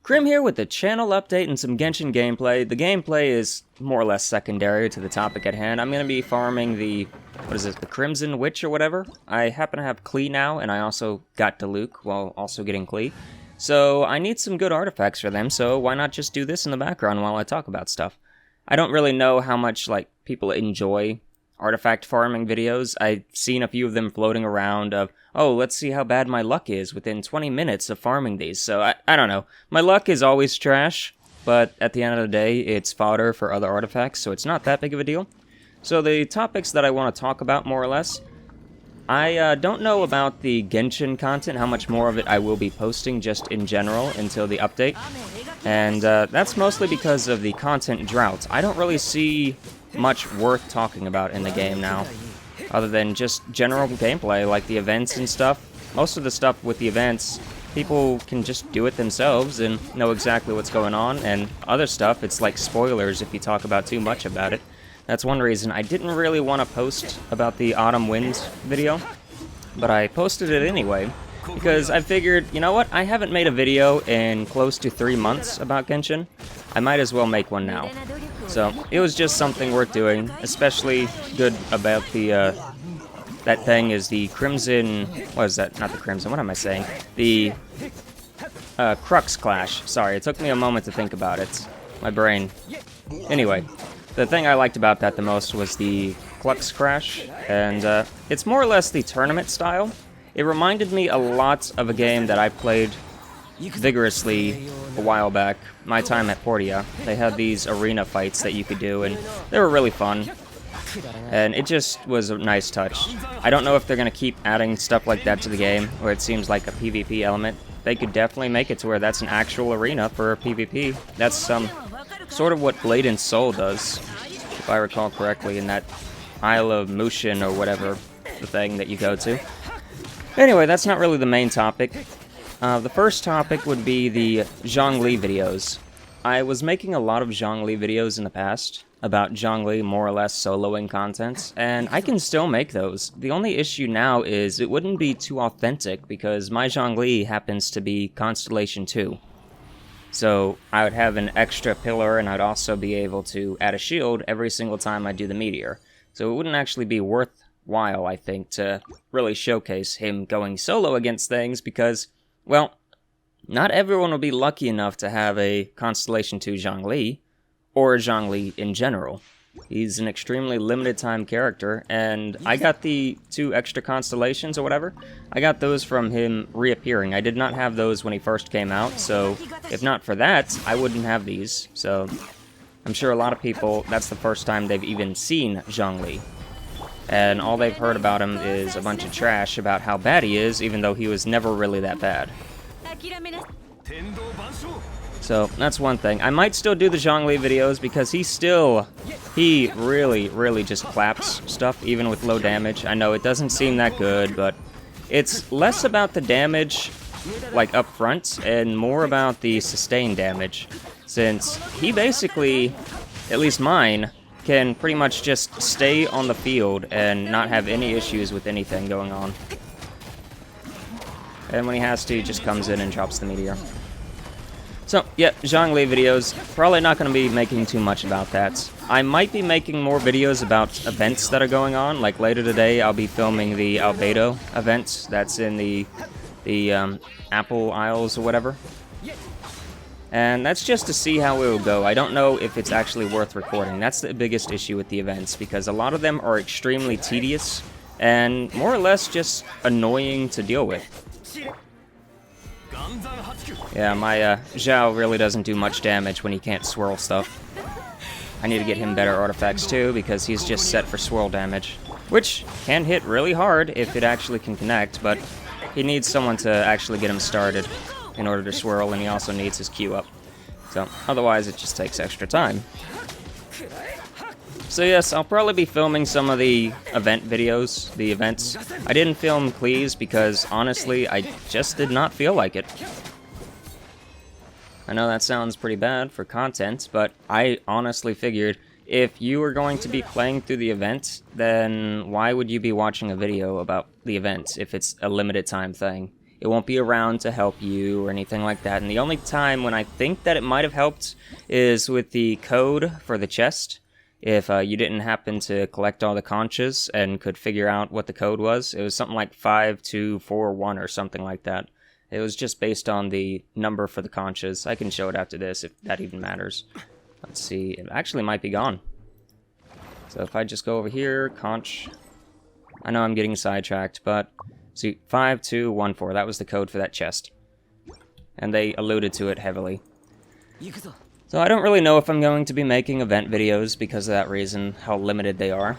Krim here with the channel update and some Genshin gameplay. The gameplay is more or less secondary to the topic at hand. I'm going to be farming the, the Crimson Witch or whatever. I happen to have Klee now, and I also got Diluc while also getting Klee. So I need some good artifacts for them, so why not just do this in the background while I talk about stuff? I don't really know how much people enjoy artifact farming videos. I've seen a few of them floating around of, oh, let's see how bad my luck is within 20 minutes of farming these. So I don't know. My luck is always trash, but at the end of the day, it's fodder for other artifacts, so it's not that big of a deal. So the topics that I want to talk about, more or less, I don't know about the Genshin content, how much more of it I will be posting just in general until the update. And that's mostly because of the content drought. I don't really see much worth talking about in the game now, other than just general gameplay, like the events and stuff. Most of the stuff with the events, people can just do it themselves and know exactly what's going on, and other stuff, it's like spoilers if you talk about too much about it. That's one reason I didn't really want to post about the Autumn Wind video, but I posted it anyway, because I figured, you know what, I haven't made a video in close to 3 months about Genshin. I might as well make one now. So, it was just something worth doing, especially good about the, that thing is the Crimson, what is that? Not the Crimson, what am I saying? The, Crux Clash. Sorry, it took me a moment to think about it. My brain. Anyway, the thing I liked about that the most was the Crux Crash, and, it's more or less the tournament style. It reminded me a lot of a game that I played vigorously a while back, my time at Portia. They had these arena fights that you could do, and they were really fun. And it just was a nice touch. I don't know if they're going to keep adding stuff like that to the game, where it seems like a PvP element. They could definitely make it to where that's an actual arena for PvP. That's sort of what Blade and Soul does, if I recall correctly, in that Isle of Mushin or whatever, the thing that you go to. Anyway, that's not really the main topic. The first topic would be the Zhongli videos. I was making a lot of Zhongli videos in the past, about Zhongli more or less soloing content, and I can still make those. The only issue now is it wouldn't be too authentic, because my Zhongli happens to be Constellation 2. So I would have an extra pillar, and I'd also be able to add a shield every single time I do the meteor. So it wouldn't actually be worthwhile, I think, to really showcase him going solo against things, because, well, not everyone will be lucky enough to have a Constellation 2 Zhongli, or a Zhongli in general. He's an extremely limited time character, and I got the 2 extra constellations or whatever. I got those from him reappearing. I did not have those when he first came out, so if not for that, I wouldn't have these. So I'm sure a lot of people, that's the first time they've even seen Zhongli. And all they've heard about him is a bunch of trash about how bad he is, even though he was never really that bad. So, that's one thing. I might still do the Zhongli videos, because he really just claps stuff, even with low damage. I know it doesn't seem that good, but it's less about the damage, up front, and more about the sustained damage. Since he basically, at least mine, can pretty much just stay on the field and not have any issues with anything going on. And when he has to, he just comes in and drops the meteor. So, yeah, Zhongli videos. Probably not going to be making too much about that. I might be making more videos about events that are going on. Like later today, I'll be filming the Albedo event that's in the Apple Isles or whatever. And that's just to see how it will go. I don't know if it's actually worth recording. That's the biggest issue with the events, because a lot of them are extremely tedious and more or less just annoying to deal with. Yeah, my Zhao really doesn't do much damage when he can't swirl stuff. I need to get him better artifacts too, because he's just set for swirl damage, which can hit really hard if it actually can connect, but he needs someone to actually get him started in order to swirl, and he also needs his Q up. So, otherwise it just takes extra time. So yes, I'll probably be filming some of the event videos, the events. I didn't film Klee's because, honestly, I just did not feel like it. I know that sounds pretty bad for content, but I honestly figured if you were going to be playing through the event, then why would you be watching a video about the event if it's a limited time thing? it won't be around to help you or anything like that. And the only time when I think that it might have helped is with the code for the chest. If you didn't happen to collect all the conches and could figure out what the code was, it was something like 5241 or something like that. It was just based on the number for the conches. I can show it after this if that even matters. Let's see, it actually might be gone. So if I just go over here, conch. I know I'm getting sidetracked, but see, 5214, that was the code for that chest. And they alluded to it heavily. So I don't really know if I'm going to be making event videos because of that reason, how limited they are.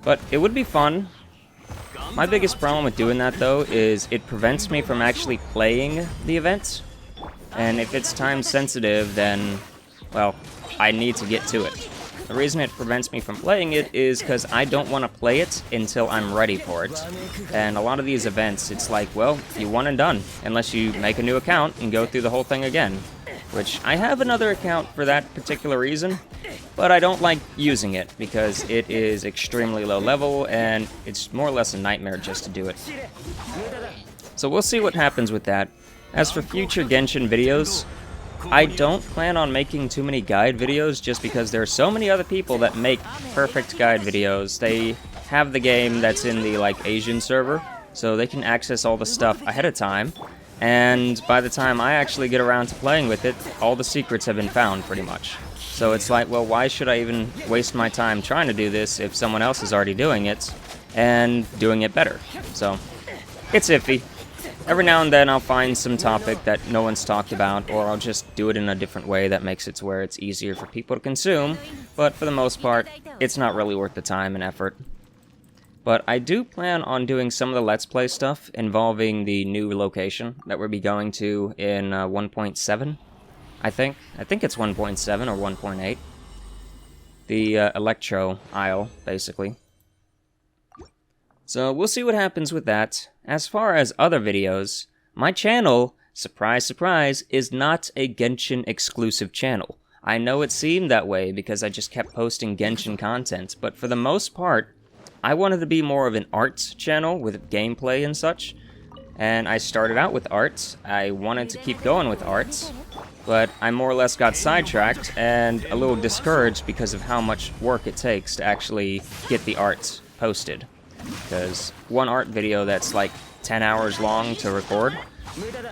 But it would be fun. My biggest problem with doing that, though, is it prevents me from actually playing the event. And if it's time sensitive, then, well, I need to get to it. The reason it prevents me from playing it is because I don't want to play it until I'm ready for it. And a lot of these events, it's like, well, you one and done, unless you make a new account and go through the whole thing again. Which, I have another account for that particular reason, but I don't like using it because it is extremely low level and it's more or less a nightmare just to do it. So we'll see what happens with that. As for future Genshin videos, I don't plan on making too many guide videos just because there are so many other people that make perfect guide videos. They have the game that's in the, like, Asian server, so they can access all the stuff ahead of time. And by the time I actually get around to playing with it, all the secrets have been found, pretty much. So it's like, well, why should I even waste my time trying to do this if someone else is already doing it and doing it better? So, it's iffy. Every now and then I'll find some topic that no one's talked about, or I'll just do it in a different way that makes it to where it's easier for people to consume, but for the most part, it's not really worth the time and effort. But I do plan on doing some of the Let's Play stuff involving the new location that we'll be going to in 1.7, I think. I think it's 1.7 or 1.8. The Electro Isle, basically. So we'll see what happens with that. As far as other videos, my channel, surprise surprise, is not a Genshin exclusive channel. I know it seemed that way because I just kept posting Genshin content, but for the most part, I wanted to be more of an art channel with gameplay and such, and I started out with art. I wanted to keep going with art, but I more or less got sidetracked and a little discouraged because of how much work it takes to actually get the art posted. Because one art video that's like 10 hours long to record,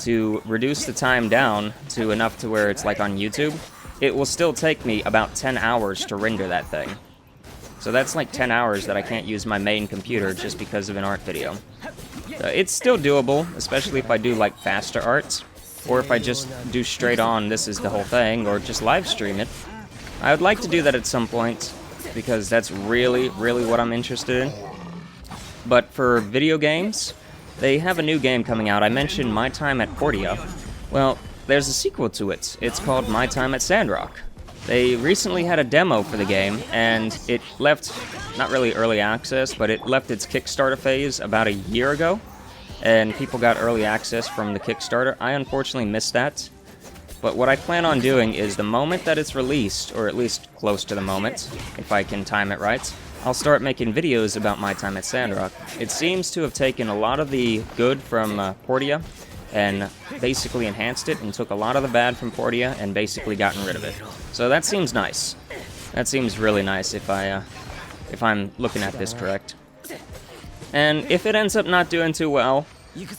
to reduce the time down to enough to where it's like on YouTube, it will still take me about 10 hours to render that thing. So that's like 10 hours that I can't use my main computer just because of an art video. It's still doable, especially if I do like faster arts, or if I just do straight on this is the whole thing, or just live stream it. I would like to do that at some point, because that's really, really what I'm interested in. But for video games, they have a new game coming out. I mentioned My Time at Portia. Well, there's a sequel to it. It's called My Time at Sandrock. They recently had a demo for the game, and it left, not really early access, but it left its Kickstarter phase about a year ago, and people got early access from the Kickstarter. I unfortunately missed that, but what I plan on doing is the moment that it's released, or at least close to the moment, if I can time it right, I'll start making videos about My Time at Sandrock. It seems to have taken a lot of the good from Portia, and basically enhanced it and took a lot of the bad from Portia and basically gotten rid of it. So that seems nice. That seems really nice if I'm looking at this correct. And if it ends up not doing too well,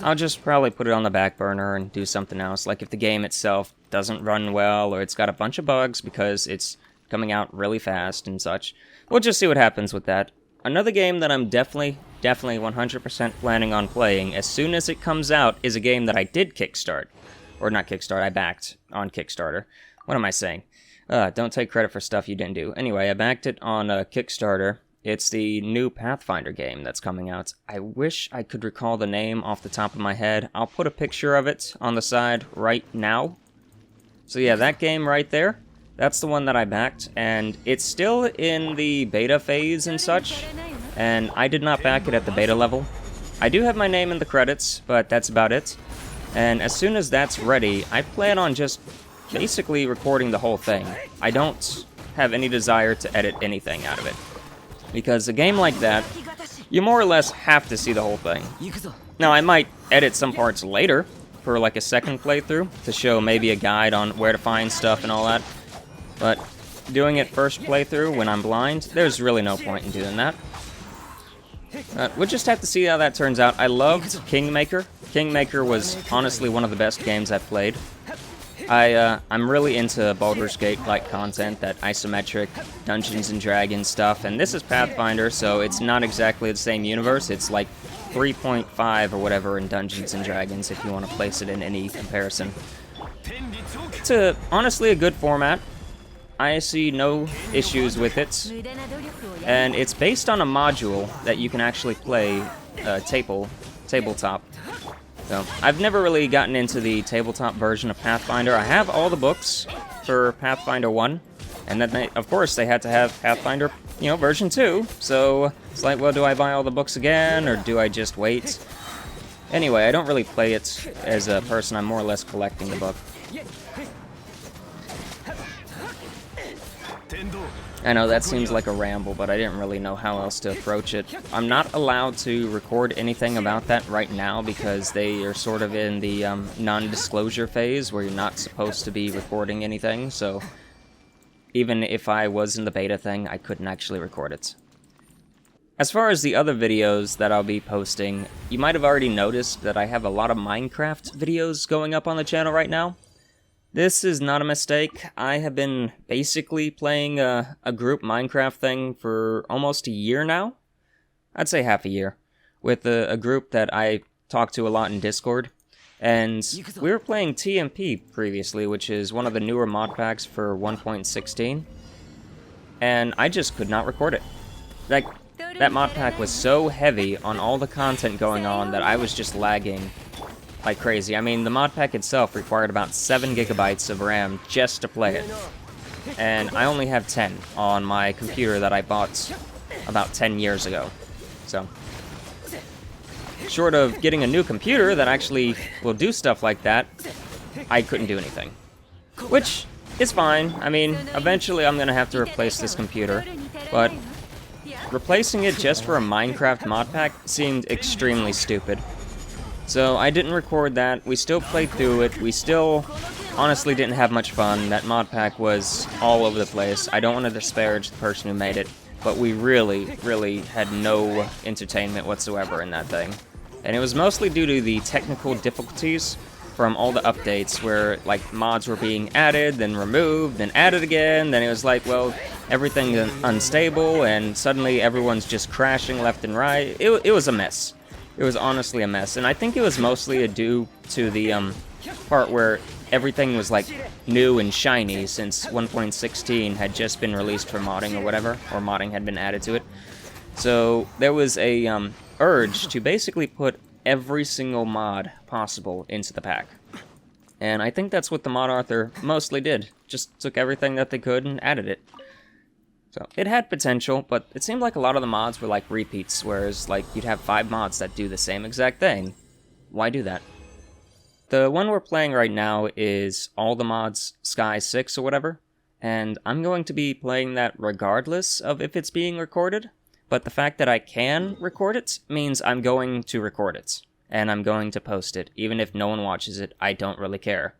I'll just probably put it on the back burner and do something else. Like if the game itself doesn't run well, or it's got a bunch of bugs because it's coming out really fast and such. We'll just see what happens with that. Another game that I'm definitely 100% planning on playing as soon as it comes out is a game that I did kickstart. Or not kickstart, I backed on Kickstarter. What am I saying? Don't take credit for stuff you didn't do. Anyway, I backed it on Kickstarter. It's the new Pathfinder game that's coming out. I wish I could recall the name off the top of my head. I'll put a picture of it on the side right now. So yeah, that game right there. That's the one that I backed, and it's still in the beta phase and such, and I did not back it at the beta level. I do have my name in the credits, but that's about it. And as soon as that's ready, I plan on just basically recording the whole thing. I don't have any desire to edit anything out of it. Because a game like that, you more or less have to see the whole thing. Now, I might edit some parts later for like a second playthrough to show maybe a guide on where to find stuff and all that. But doing it first playthrough when I'm blind, there's really no point in doing that. We'll just have to see how that turns out. I loved Kingmaker. Kingmaker was honestly one of the best games I've played. I'm really into Baldur's Gate-like content, that isometric Dungeons and Dragons stuff, and this is Pathfinder, so it's not exactly the same universe. It's like 3.5 or whatever in Dungeons and Dragons, if you want to place it in any comparison. It's honestly a good format. I see no issues with it, and it's based on a module that you can actually play tabletop. So, I've never really gotten into the tabletop version of Pathfinder. I have all the books for Pathfinder 1, and then, of course, they had to have Pathfinder, version 2, so it's like, well, do I buy all the books again, or do I just wait? Anyway, I don't really play it as a person, I'm more or less collecting the book. I know that seems like a ramble, but I didn't really know how else to approach it. I'm not allowed to record anything about that right now because they are sort of in the non-disclosure phase where you're not supposed to be recording anything, so even if I was in the beta thing, I couldn't actually record it. As far as the other videos that I'll be posting, you might have already noticed that I have a lot of Minecraft videos going up on the channel right now. This is not a mistake. I have been basically playing a group Minecraft thing for almost a year now. I'd say half a year. With a group that I talk to a lot in Discord. And we were playing TMP previously, which is one of the newer mod packs for 1.16. And I just could not record it. That mod pack was so heavy on all the content going on that I was just lagging like crazy. I mean, the mod pack itself required about 7 gigabytes of RAM just to play it. And I only have 10 on my computer that I bought about 10 years ago. So, short of getting a new computer that actually will do stuff like that, I couldn't do anything. Which is fine. I mean, eventually I'm gonna have to replace this computer, but replacing it just for a Minecraft mod pack seemed extremely stupid. So I didn't record that. We still played through it. We still honestly didn't have much fun. That mod pack was all over the place. I don't want to disparage the person who made it, but we really, really had no entertainment whatsoever in that thing. And it was mostly due to the technical difficulties from all the updates where, like, mods were being added, then removed, then added again. Then it was like, well, everything is unstable, and suddenly everyone's just crashing left and right. It was a mess. It was honestly a mess, and I think it was mostly due to the part where everything was like new and shiny since 1.16 had just been released for modding or whatever, or modding had been added to it. So there was a urge to basically put every single mod possible into the pack. And I think that's what the mod author mostly did. Just took everything that they could and added it. So, it had potential, but it seemed like a lot of the mods were like repeats, whereas like you'd have 5 mods that do the same exact thing. Why do that? The one we're playing right now is all the mods Sky 6 or whatever, and I'm going to be playing that regardless of if it's being recorded, but the fact that I can record it means I'm going to record it, and I'm going to post it. Even if no one watches it, I don't really care.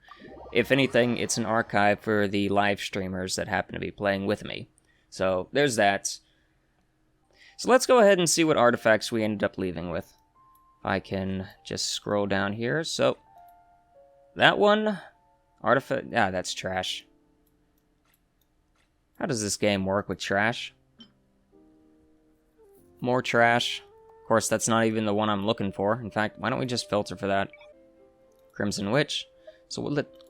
If anything, it's an archive for the live streamers that happen to be playing with me. So, there's that. So let's go ahead and see what artifacts we ended up leaving with. I can just scroll down here. So, that one, artifact, that's trash. How does this game work with trash? More trash. Of course, that's not even the one I'm looking for. In fact, why don't we just filter for that? Crimson Witch. So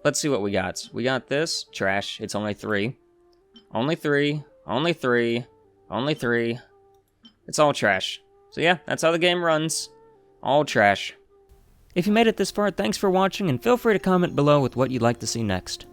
let's see what we got. We got this, trash. It's only 3. Only 3. Only 3. Only 3. It's all trash. So yeah, that's how the game runs. All trash. If you made it this far, thanks for watching, and feel free to comment below with what you'd like to see next.